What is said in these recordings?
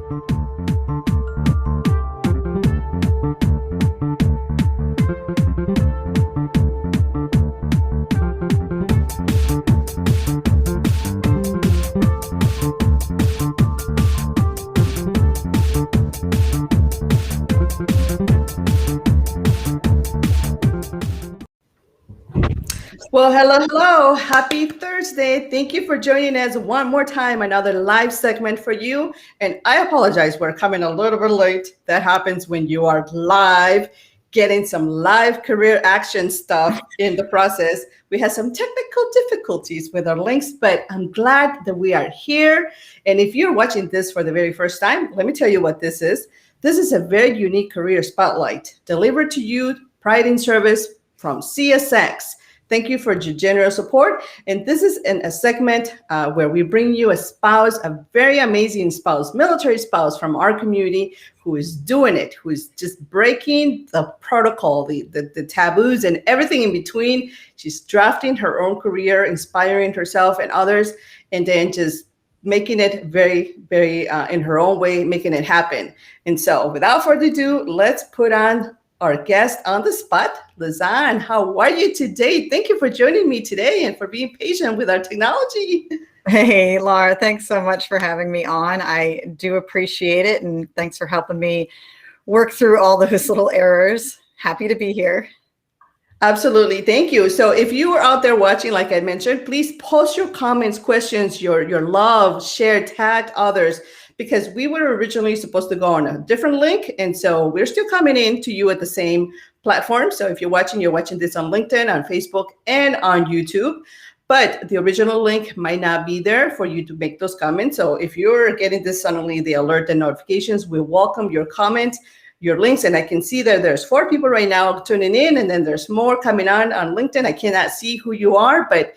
Well, hello, hello. Happy Thursday. Thank you for joining us one more time, another live segment for you. And I apologize, we're coming a little bit late. That happens when you are live, getting some live career action stuff in the process. We had some technical difficulties with our links, but I'm glad that we are here. And if you're watching this for the very first time, let me tell you what this is. This is a very unique career spotlight delivered to you, Pride in Service from CSX. Thank you for your generous support. And this is a segment where we bring you a spouse, a very amazing spouse, military spouse from our community who is doing it, who is just breaking the protocol, the taboos and everything in between. She's drafting her own career, inspiring herself and others, and then just making it very, very in her own way, making it happen. And so without further ado, let's put on our guest on the spot. Lizanne, how are you today? Thank you for joining me today and for being patient with our technology. Hey, Laura, thanks so much for having me on. I do appreciate it. And thanks for helping me work through all those little errors. Happy to be here. Absolutely. Thank you. So if you are out there watching, like I mentioned, please post your comments, questions, your love, share, tag others, because we were originally supposed to go on a different link. And so we're still coming in to you at the same platform. So if you're watching this on LinkedIn, on Facebook, and on YouTube. But the original link might not be there for you to make those comments. So if you're getting this suddenly, the alert and notifications, we welcome your comments, your links. And I can see that there's 4 people right now tuning in, and then there's more coming on LinkedIn. I cannot see who you are, but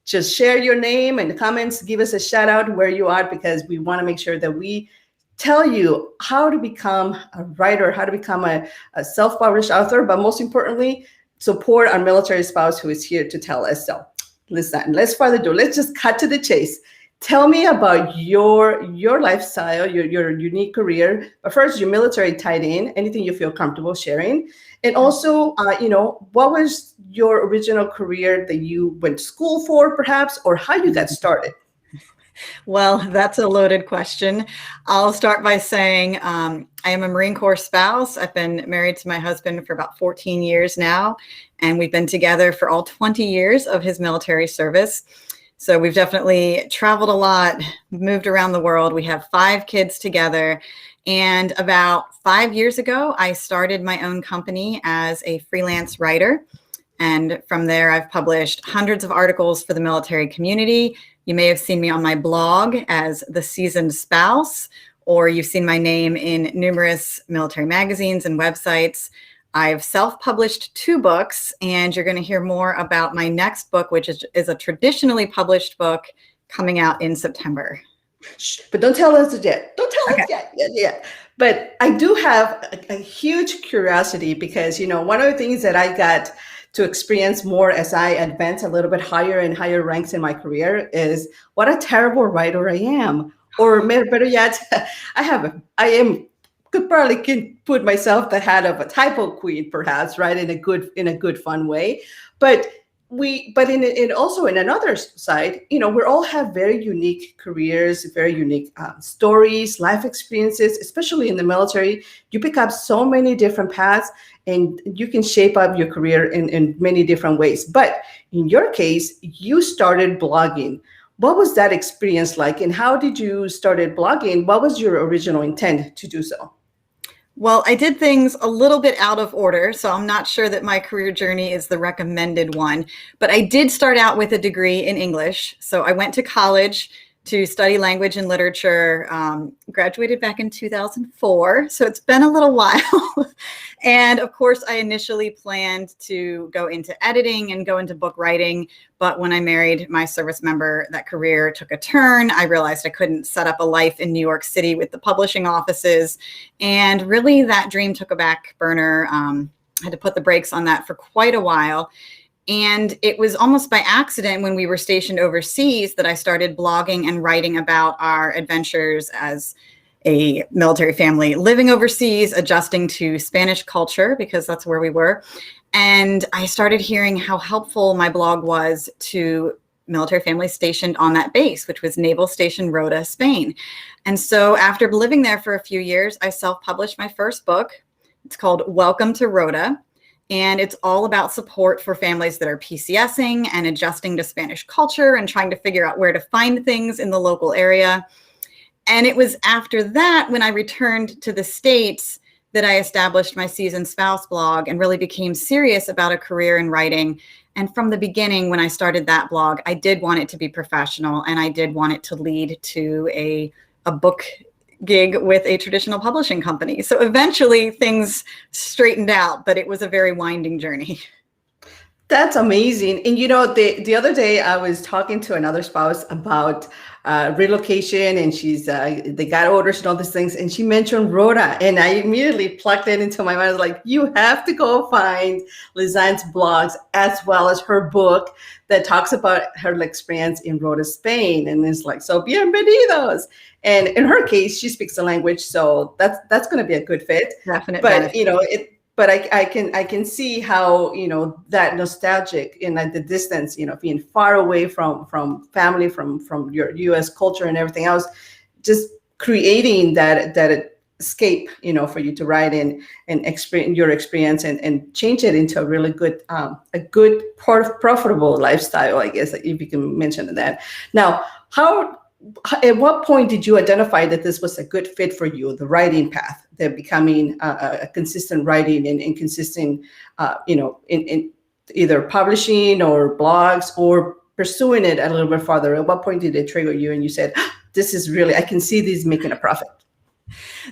just share your name and the comments, give us a shout out where you are, because we want to make sure that we tell you how to become a writer, how to become a self-published author, but most importantly, support our military spouse who is here to tell us. So listen, let's further ado, let's just cut to the chase. Tell me about your lifestyle, your unique career. But first, your military tied in, anything you feel comfortable sharing. And also, what was your original career that you went to school for, perhaps, or how you got started? Well, that's a loaded question. I'll start by saying I am a Marine Corps spouse. I've been married to my husband for about 14 years now, and we've been together for all 20 years of his military service. So we've definitely traveled a lot, moved around the world. We have 5 kids together. And about 5 years ago, I started my own company as a freelance writer. And from there, I've published hundreds of articles for the military community. You may have seen me on my blog as The Seasoned Spouse, or you've seen my name in numerous military magazines and websites. I've self-published 2 books, and you're going to hear more about my next book, which is a traditionally published book coming out in September. But don't tell us yet. Don't tell us yet. But I do have a huge curiosity, because, one of the things that I got to experience more as I advance a little bit higher and higher ranks in my career is what a terrible writer I am. Or better yet, could probably can put myself the hat of a typo queen, perhaps, right, in a good fun way. But also in another side, we all have very unique careers, very unique stories, life experiences, especially in the military. You pick up so many different paths, and you can shape up your career in many different ways. But in your case, you started blogging. What was that experience like, and how did you started blogging? What was your original intent to do so? Well, I did things a little bit out of order, so I'm not sure that my career journey is the recommended one. But I did start out with a degree in English. So I went to college to study language and literature, graduated back in 2004. So it's been a little while. And of course, I initially planned to go into editing and go into book writing. But when I married my service member, that career took a turn. I realized I couldn't set up a life in New York City with the publishing offices. And really that dream took a back burner. I had to put the brakes on that for quite a while. And it was almost by accident when we were stationed overseas that I started blogging and writing about our adventures as a military family living overseas, adjusting to Spanish culture because that's where we were. And I started hearing how helpful my blog was to military families stationed on that base, which was Naval Station Rota, Spain. And so after living there for a few years, I self-published my first book. It's called Welcome to Rota. And it's all about support for families that are PCSing and adjusting to Spanish culture and trying to figure out where to find things in the local area. And it was after that, when I returned to the States, that I established my Seasoned Spouse blog and really became serious about a career in writing. And from the beginning, when I started that blog, I did want it to be professional, and I did want it to lead to a book gig with a traditional publishing company. So eventually things straightened out, but it was a very winding journey. That's amazing. And the other day I was talking to another spouse about relocation, and they got orders and all these things, and she mentioned Rhoda, and I immediately plugged it into my mind. I was like, you have to go find Lizanne's blogs as well as her book that talks about her experience in Rhoda, Spain. And it's like, so bienvenidos. And in her case, she speaks the language, so that's going to be a good fit. Definitely. But But I can see how, that nostalgic in the distance, being far away from family, from your U.S. culture and everything else, just creating that escape, for you to write in and experience your experience and change it into a really good, profitable lifestyle, I guess, if you can mention that. Now, at what point did you identify that this was a good fit for you, the writing path, the becoming a consistent writing and consistent, in either publishing or blogs or pursuing it a little bit farther? At what point did it trigger you and you said, this is really, I can see these making a profit?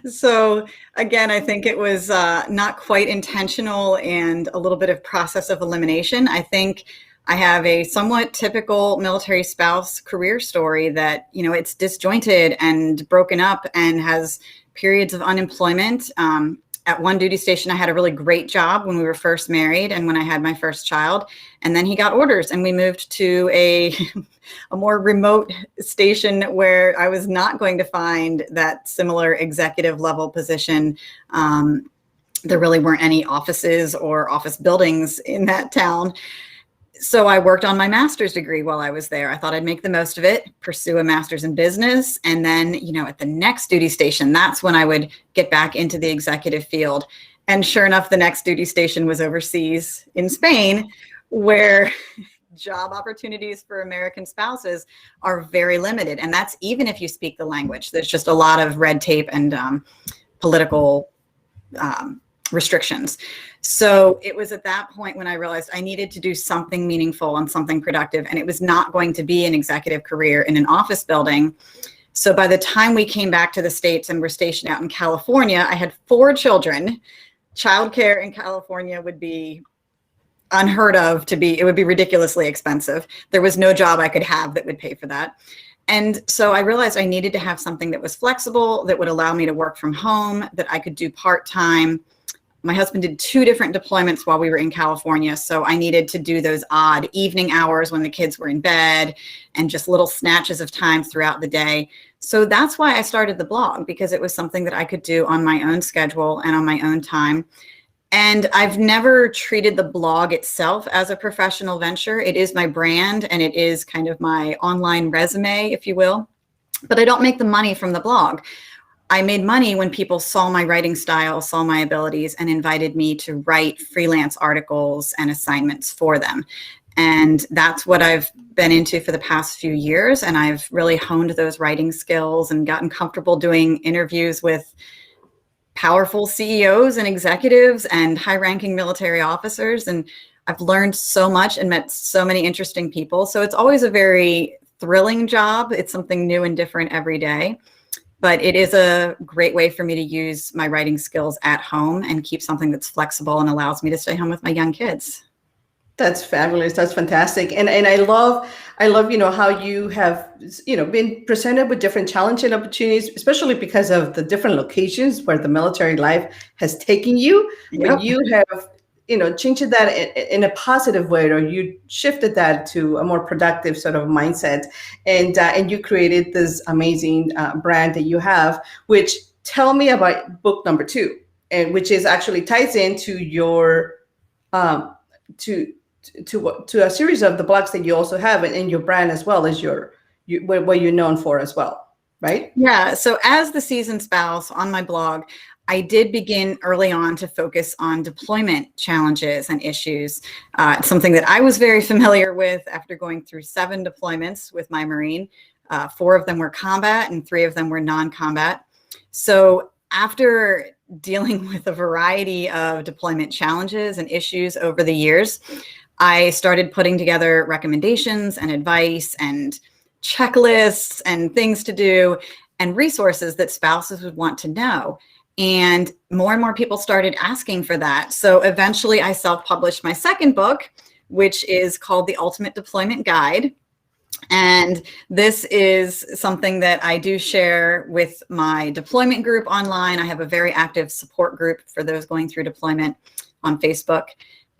So again, I think it was not quite intentional and a little bit of process of elimination. I think I have a somewhat typical military spouse career story that, it's disjointed and broken up and has periods of unemployment. At one duty station, I had a really great job when we were first married and when I had my first child. And then he got orders and we moved to a more remote station where I was not going to find that similar executive level position. There really weren't any offices or office buildings in that town. So I worked on my master's degree while I was there. I thought I'd make the most of it, pursue a master's in business. And then, at the next duty station, that's when I would get back into the executive field. And sure enough, the next duty station was overseas in Spain, where job opportunities for American spouses are very limited. And that's even if you speak the language. There's just a lot of red tape and political restrictions. So it was at that point when I realized I needed to do something meaningful and something productive, and it was not going to be an executive career in an office building. So by the time we came back to the States and were stationed out in California, I had 4 children. Childcare in California would be unheard of it would be ridiculously expensive. There was no job I could have that would pay for that. And so I realized I needed to have something that was flexible, that would allow me to work from home, that I could do part-time. My husband did 2 different deployments while we were in California. So I needed to do those odd evening hours when the kids were in bed and just little snatches of time throughout the day. So that's why I started the blog, because it was something that I could do on my own schedule and on my own time. And I've never treated the blog itself as a professional venture. It is my brand and it is kind of my online resume, if you will. But I don't make the money from the blog. I made money when people saw my writing style, saw my abilities, and invited me to write freelance articles and assignments for them. And that's what I've been into for the past few years. And I've really honed those writing skills and gotten comfortable doing interviews with powerful CEOs and executives and high-ranking military officers. And I've learned so much and met so many interesting people. So it's always a very thrilling job. It's something new and different every day. But it is a great way for me to use my writing skills at home and keep something that's flexible and allows me to stay home with my young kids. That's fabulous. That's fantastic. And I love, how you have, been presented with different challenging opportunities, especially because of the different locations where the military life has taken you. Yep. When you have changed that in a positive way, or you shifted that to a more productive sort of mindset, and you created this amazing brand that you have. Which, tell me about book number 2, and which is actually ties into your to a series of the blogs that you also have, and your brand as well as what you're known for as well, right? Yeah. So as the seasoned spouse on my blog, I did begin early on to focus on deployment challenges and issues. It's something that I was very familiar with after going through 7 deployments with my Marine. 4 of them were combat and 3 of them were non-combat. So after dealing with a variety of deployment challenges and issues over the years, I started putting together recommendations and advice and checklists and things to do and resources that spouses would want to know. And more people started asking for that. So eventually I self-published my second book, which is called The Ultimate Deployment Guide. And this is something that I do share with my deployment group online. I have a very active support group for those going through deployment on Facebook.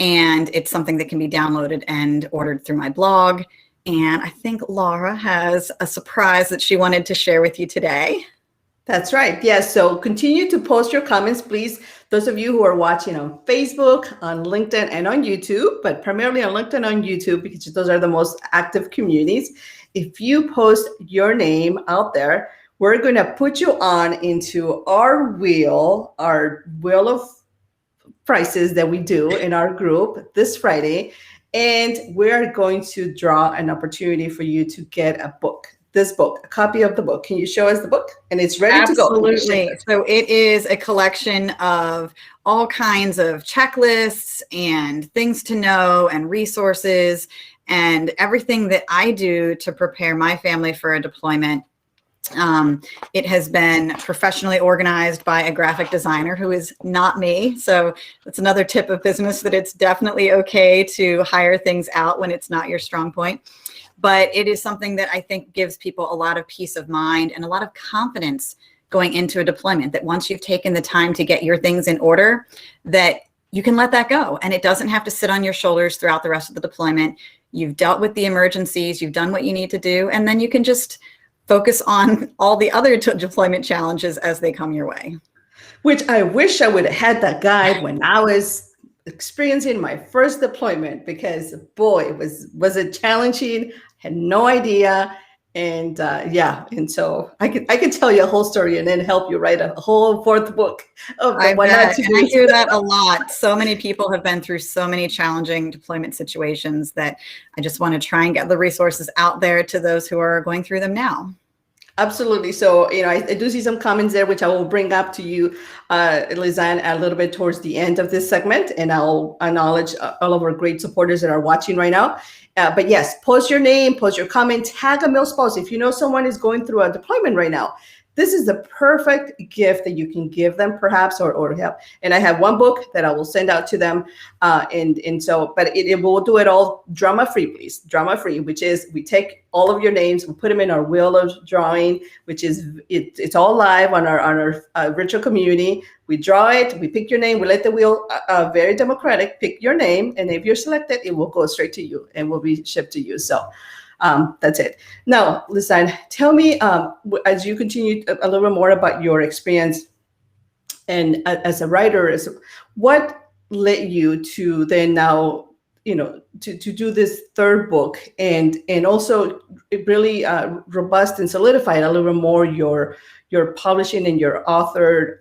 And it's something that can be downloaded and ordered through my blog. And I think Laura has a surprise that she wanted to share with you today. That's right. Yes. So continue to post your comments, please. Those of you who are watching on Facebook, on LinkedIn, and on YouTube, but primarily on LinkedIn and on YouTube, because those are the most active communities. If you post your name out there, we're going to put you on into our wheel of prices that we do in our group this Friday. And we're going to draw an opportunity for you to get a copy of the book. Can you show us the book? And it's ready to go. Absolutely. So it is a collection of all kinds of checklists and things to know and resources and everything that I do to prepare my family for a deployment. It has been professionally organized by a graphic designer who is not me. So that's another tip of business, that it's definitely okay to hire things out when it's not your strong point. But it is something that I think gives people a lot of peace of mind and a lot of confidence going into a deployment, that once you've taken the time to get your things in order, that you can let that go. And it doesn't have to sit on your shoulders throughout the rest of the deployment. You've dealt with the emergencies, you've done what you need to do, and then you can just focus on all the other deployment challenges as they come your way. Which I wish I would have had that guide when I was experiencing my first deployment, because boy, was it challenging. Had no idea. And and so I could tell you a whole story and then help you write a whole 4th book of what not to do. I hear that a lot. So many people have been through so many challenging deployment situations that I just want to try and get the resources out there to those who are going through them now. Absolutely. So, I do see some comments there, which I will bring up to you, Lizanne, a little bit towards the end of this segment, and I'll acknowledge all of our great supporters that are watching right now. But yes, post your name, post your comment, tag a milspouse. If you know someone is going through a deployment right now, this is the perfect gift that you can give them, perhaps, or help. And I have one book that I will send out to them. But we'll do it all drama-free, please. Drama-free, which is we take all of your names, we put them in our wheel of drawing, which is it's all live on our virtual community. We draw it, we pick your name, we let the wheel, very democratic, pick your name, and if you're selected, it will go straight to you and will be shipped to you. So that's it. Now, Lizanne, tell me, as you continue a little bit more about your experience and as a writer, what led you to then now, to do this 3rd book and also really robust and solidify a little bit more your publishing and your author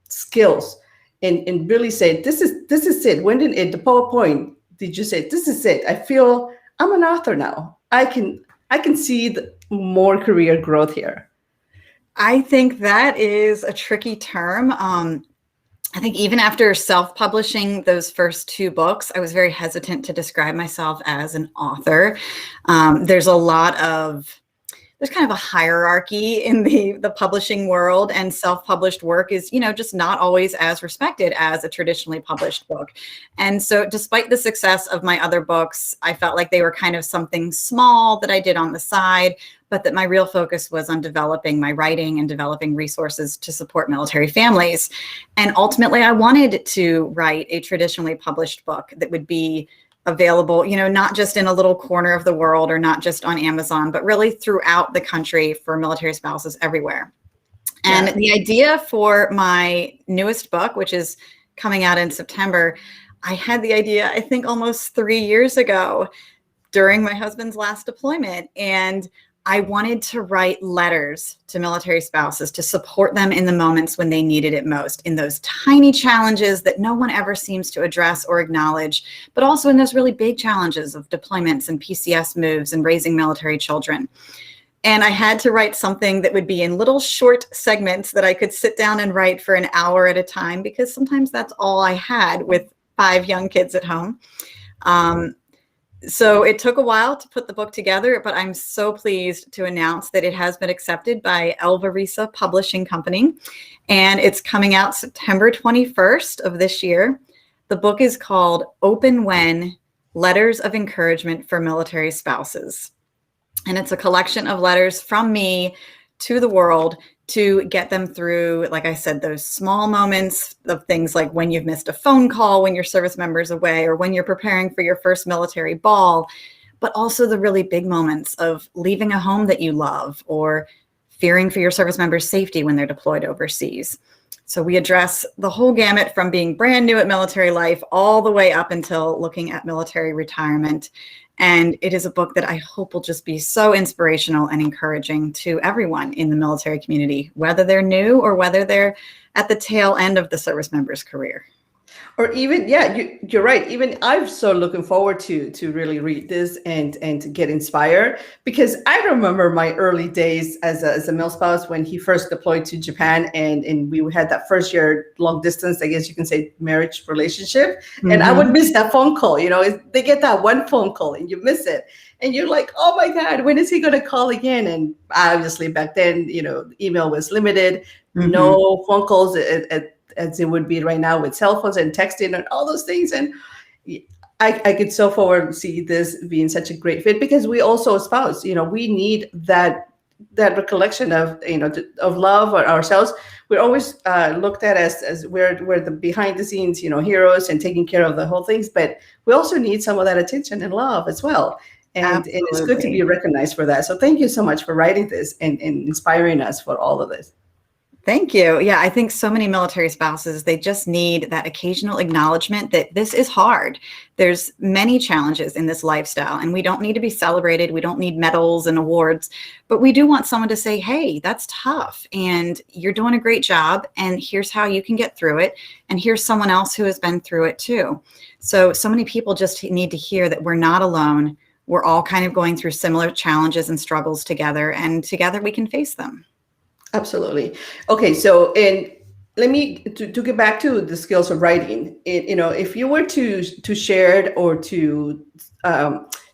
skills, and really say, this is it. When at the point did you say, this is it? I feel I'm an author now. I can see the more career growth here. I think that is a tricky term. I think even after self-publishing those first 2 books, I was very hesitant to describe myself as an author. There's a lot of there's kind of a hierarchy in the publishing world, and self-published work is, just not always as respected as a traditionally published book. And so despite the success of my other books, I felt like they were kind of something small that I did on the side, but that my real focus was on developing my writing and developing resources to support military families. And ultimately, I wanted to write a traditionally published book that would be available, not just in a little corner of the world or not just on Amazon, but really throughout the country for military spouses everywhere. And the idea for my newest book, which is coming out in September, I had the idea, I think, almost 3 years ago during my husband's last deployment. And I wanted to write letters to military spouses to support them in the moments when they needed it most, in those tiny challenges that no one ever seems to address or acknowledge, but also in those really big challenges of deployments and PCS moves and raising military children. And I had to write something that would be in little short segments that I could sit down and write for an hour at a time, because sometimes that's all I had with 5 young kids at home. So it took a while to put the book together, but I'm so pleased to announce that it has been accepted by Elvarisa Publishing Company, and it's coming out September 21st of this year. The book is called Open When: Letters of Encouragement for Military Spouses. And it's a collection of letters from me to the world to get them through, like I said, those small moments of things like when you've missed a phone call, when your service member's away, or when you're preparing for your first military ball, but also the really big moments of leaving a home that you love or fearing for your service member's safety when they're deployed overseas. So we address the whole gamut from being brand new at military life all the way up until looking at military retirement. And it is a book that I hope will just be so inspirational and encouraging to everyone in the military community, whether they're new or whether they're at the tail end of the service member's career. Or even, you're right. Even I'm so looking forward to really read this and to get inspired, because I remember my early days as a male spouse when he first deployed to Japan, and we had that first year long distance, I guess you can say, marriage relationship. Mm-hmm. And I would miss that phone call. They get that one phone call and you miss it. And you're like, oh my God, when is he going to call again? And obviously back then, email was limited, mm-hmm. no phone calls as it would be right now with cell phones and texting and all those things. And I could so forward see this being such a great fit, because we also espouse, we need that recollection of, of love ourselves. We're always looked at as we're the behind the scenes, heroes and taking care of the whole things, but we also need some of that attention and love as well. And it's good to be recognized for that. So thank you so much for writing this and inspiring us for all of this. Thank you. Yeah, I think so many military spouses, they just need that occasional acknowledgement that this is hard. There's many challenges in this lifestyle, and we don't need to be celebrated. We don't need medals and awards, but we do want someone to say, hey, that's tough and you're doing a great job, and here's how you can get through it. And here's someone else who has been through it too. So many people just need to hear that we're not alone. We're all kind of going through similar challenges and struggles together, and together we can face them. Absolutely. Okay, so let me to get back to the skills of writing. If you were to share or to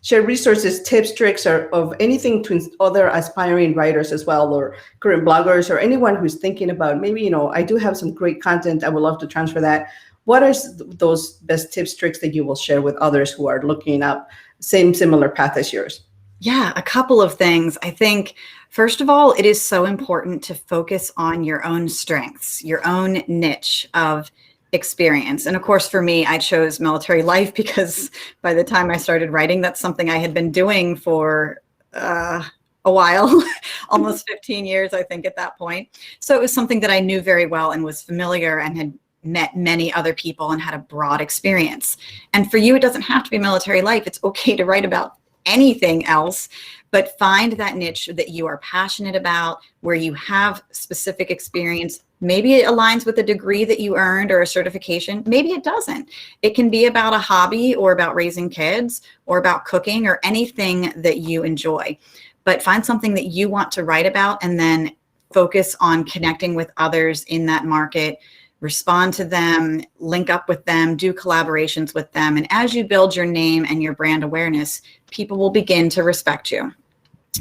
share resources, tips, tricks, or of anything to other aspiring writers as well, or current bloggers, or anyone who's thinking about maybe, I do have some great content, I would love to transfer that. What are those best tips, tricks that you will share with others who are looking up similar path as yours? Yeah, a couple of things. I think, first of all, it is so important to focus on your own strengths, your own niche of experience. And of course, for me, I chose military life because by the time I started writing, that's something I had been doing for a while, almost 15 years, I think, at that point. So it was something that I knew very well and was familiar and had met many other people and had a broad experience. And for you, it doesn't have to be military life. It's okay to write about anything else, but find that niche that you are passionate about, where you have specific experience. Maybe it aligns with a degree that you earned or a certification. Maybe it doesn't. It can be about a hobby or about raising kids or about cooking or anything that you enjoy. But find something that you want to write about and then focus on connecting with others in that market. Respond to them, link up with them, do collaborations with them. And as you build your name and your brand awareness, people will begin to respect you.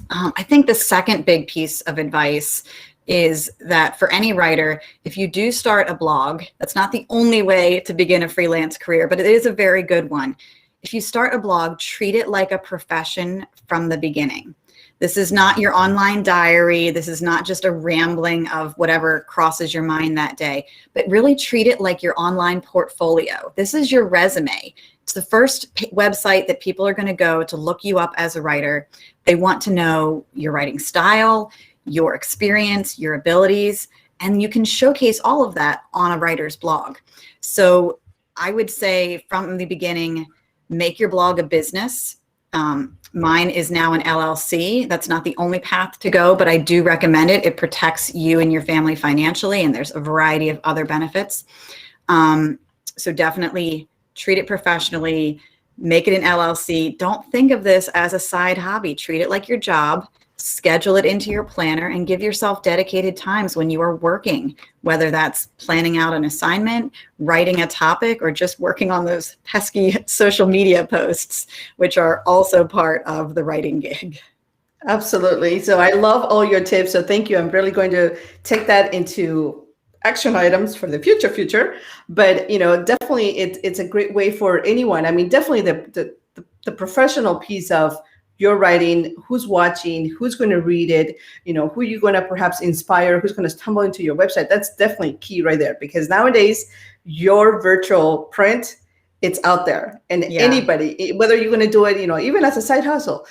I think the second big piece of advice is that for any writer, if you do start a blog, that's not the only way to begin a freelance career, but it is a very good one. If you start a blog, treat it like a profession from the beginning. This is not your online diary. This is not just a rambling of whatever crosses your mind that day, but really treat it like your online portfolio. This is your resume. It's the first website that people are going to go to look you up as a writer. They want to know your writing style, your experience, your abilities, and you can showcase all of that on a writer's blog. So I would say from the beginning, make your blog a business. Mine is now an LLC. That's not the only path to go, but I do recommend it. It protects you and your family financially, and there's a variety of other benefits. So definitely treat it professionally, make it an LLC. Don't think of this as a side hobby. Treat it like your job. Schedule it into your planner and give yourself dedicated times when you are working, whether that's planning out an assignment, writing a topic, or just working on those pesky social media posts, which are also part of the writing gig. Absolutely. So I love all your tips. So thank you. I'm really going to take that into action items for the future. But, definitely it's a great way for anyone. I mean, definitely the professional piece of your writing, who's watching, who's going to read it, who you're going to perhaps inspire, who's going to stumble into your website. That's definitely key right there, because nowadays your virtual print, it's out there, and anybody, whether you're going to do it, even as a side hustle,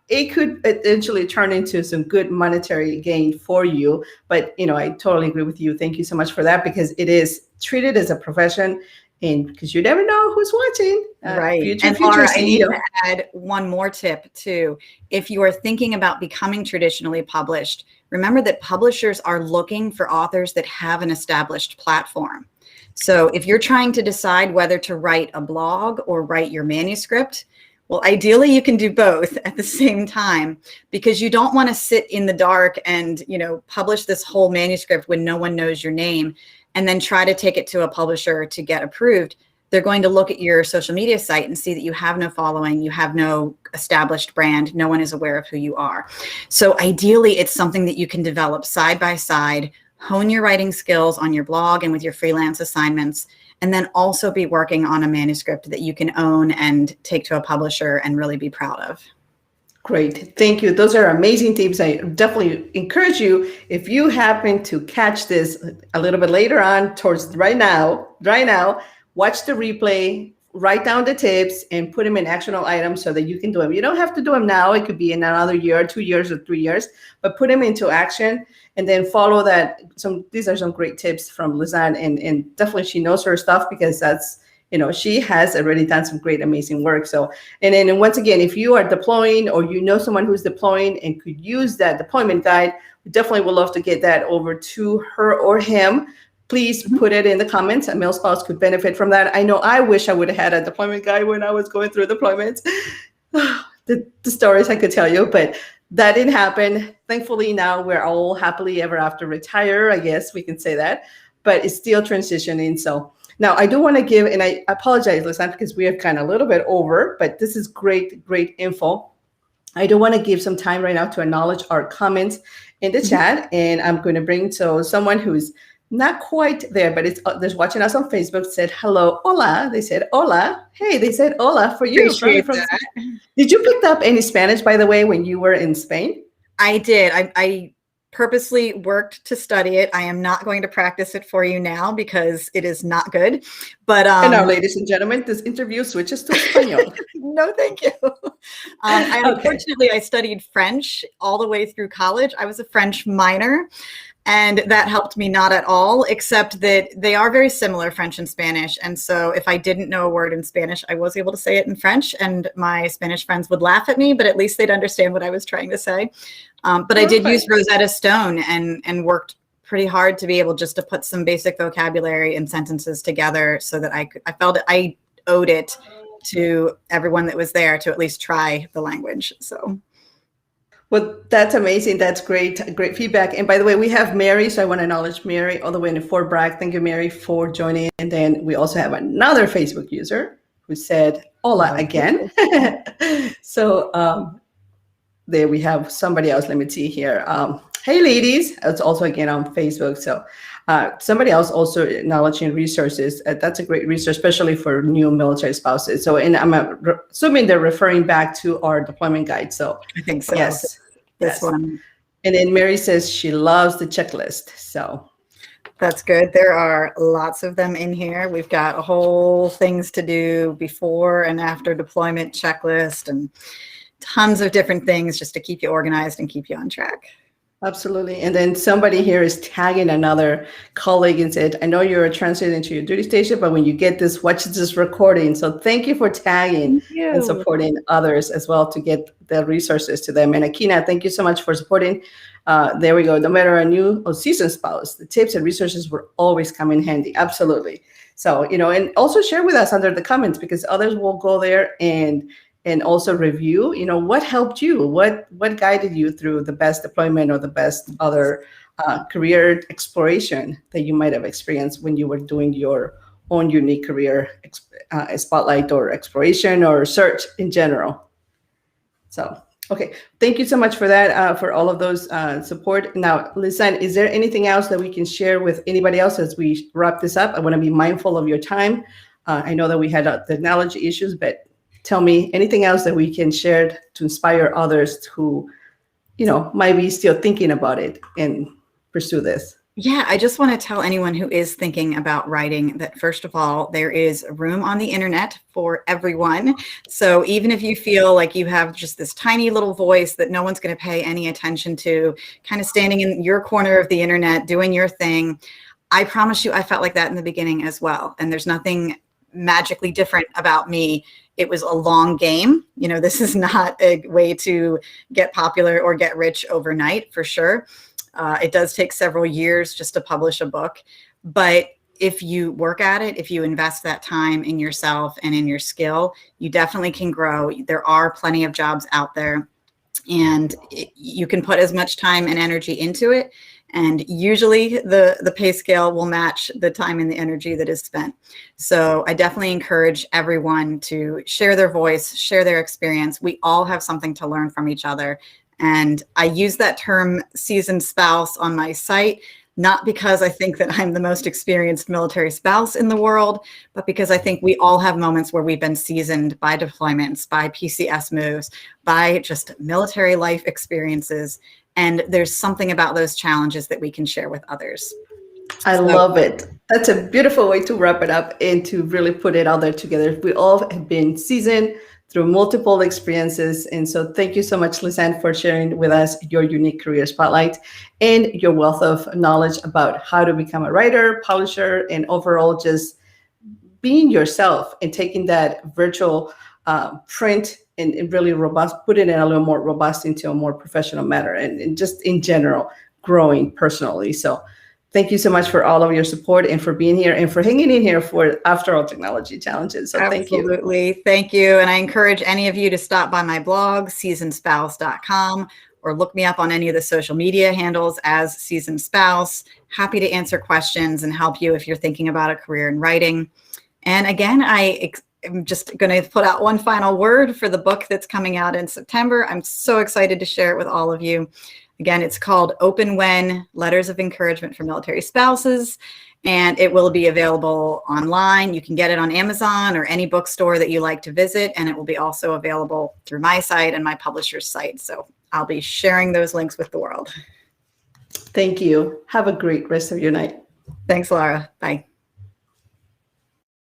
it could eventually turn into some good monetary gain for you. But, I totally agree with you. Thank you so much for that, because it is treated as a profession. And because you never know who's watching. Right. And Laura, I need to add one more tip too. If you are thinking about becoming traditionally published, remember that publishers are looking for authors that have an established platform. So if you're trying to decide whether to write a blog or write your manuscript, well, ideally you can do both at the same time, because you don't want to sit in the dark and, publish this whole manuscript when no one knows your name, and then try to take it to a publisher to get approved. They're going to look at your social media site and see that you have no following, you have no established brand, no one is aware of who you are. So ideally, it's something that you can develop side by side, hone your writing skills on your blog and with your freelance assignments, and then also be working on a manuscript that you can own and take to a publisher and really be proud of. Great. Thank you. Those are amazing tips. I definitely encourage you, if you happen to catch this a little bit later on, towards right now, watch the replay, write down the tips, and put them in actionable items so that you can do them. You don't have to do them now. It could be in another year, 2 years, or 3 years, but put them into action and then follow that. These are some great tips from Lizanne, and definitely she knows her stuff, because that's, she has already done some great, amazing work. So, and then once again, if you are deploying, or someone who's deploying and could use that deployment guide, we definitely would love to get that over to her or him. Please put it in the comments. A male spouse could benefit from that. I know I wish I would have had a deployment guide when I was going through deployments. The stories I could tell you, but that didn't happen. Thankfully, now we're all happily ever after retire, I guess we can say that, but it's still transitioning. So now I do want to give, and I apologize, Lizanne, because we have kind of a little bit over, but this is great info. I do want to give some time right now to acknowledge our comments in the chat, and I'm going to bring someone who's not quite there, but there's watching us on Facebook, said hello, hola. They said hola. Hey, they said hola for you. Did you pick up any Spanish, by the way, when you were in Spain? I did. I purposely worked to study it. I am not going to practice it for you now because it is not good. But and now, ladies and gentlemen, this interview switches to Espanol. No, thank you. Unfortunately, I studied French all the way through college. I was a French minor, and that helped me not at all, except that they are very similar, French and Spanish. And so if I didn't know a word in Spanish, I was able to say it in French, and my Spanish friends would laugh at me, but at least they'd understand what I was trying to say. But I did use Rosetta Stone and worked pretty hard to be able just to put some basic vocabulary and sentences together so that I felt I owed it to everyone that was there to at least try the language. So. Well, that's amazing. That's great feedback. And by the way, we have Mary, so I want to acknowledge Mary all the way in Fort Bragg. Thank you, Mary, for joining. And then we also have another Facebook user who said hola again. So there we have somebody else. Let me see here. Hey, ladies. It's also again on Facebook. So somebody else also acknowledging resources. That's a great resource, especially for new military spouses. So, and I'm assuming they're referring back to our deployment guide. So I think so. yes, This yes. one. And then Mary says she loves the checklist. So That's good. There are lots of them in here. We've got a whole things to do before and after deployment checklist and tons of different things just to keep you organized and keep you on track. absolutely. And then somebody here is tagging another colleague and said, I know you're transiting to your duty station, but when you get this, watch this recording. So thank you for tagging and supporting others as well to get the resources to them. And Akina, thank you so much for supporting. There we go. No matter a new or seasoned spouse, the tips and resources will always come in handy. Absolutely. So, and also share with us under the comments, because others will go there and also review, what helped you, what guided you through the best deployment or the best other career exploration that you might have experienced when you were doing your own unique career spotlight or exploration or search in general. So, okay. Thank you so much for that, for all of those support. Now, Lisanne, is there anything else that we can share with anybody else as we wrap this up? I want to be mindful of your time. I know that we had the knowledge issues, but tell me anything else that we can share to inspire others who, might be still thinking about it and pursue this. Yeah, I just want to tell anyone who is thinking about writing that, first of all, there is room on the internet for everyone. So even if you feel like you have just this tiny little voice that no one's going to pay any attention to, kind of standing in your corner of the internet, doing your thing, I promise you, I felt like that in the beginning as well. And there's nothing magically different about me. It was a long game. This is not a way to get popular or get rich overnight, for sure. It does take several years just to publish a book. But if you work at it, if you invest that time in yourself and in your skill, you definitely can grow. There are plenty of jobs out there, and you can put as much time and energy into it. And usually the pay scale will match the time and the energy that is spent. So I definitely encourage everyone to share their voice, share their experience. We all have something to learn from each other. And I use that term seasoned spouse on my site, not because I think that I'm the most experienced military spouse in the world, but because I think we all have moments where we've been seasoned by deployments, by PCS moves, by just military life experiences. And there's something about those challenges that we can share with others. I love it. That's a beautiful way to wrap it up and to really put it out there together. We all have been seasoned through multiple experiences. And so thank you so much, Lisanne, for sharing with us your unique career spotlight and your wealth of knowledge about how to become a writer, publisher, and overall just being yourself and taking that virtual print and really robust, put it in a little more robust into a more professional manner and just in general, growing personally. So thank you so much for all of your support and for being here and for hanging in here for After All Technology Challenges. So thank you. Absolutely. Thank you. And I encourage any of you to stop by my blog, seasonedspouse.com, or look me up on any of the social media handles as Seasoned Spouse. Happy to answer questions and help you if you're thinking about a career in writing. And again, I'm just going to put out one final word for the book that's coming out in September. I'm so excited to share it with all of you. Again, it's called Open When: Letters of Encouragement for Military Spouses, and it will be available online. You can get it on Amazon or any bookstore that you like to visit, and it will be also available through my site and my publisher's site. So I'll be sharing those links with the world. Thank you. Have a great rest of your night. Thanks, Laura. Bye.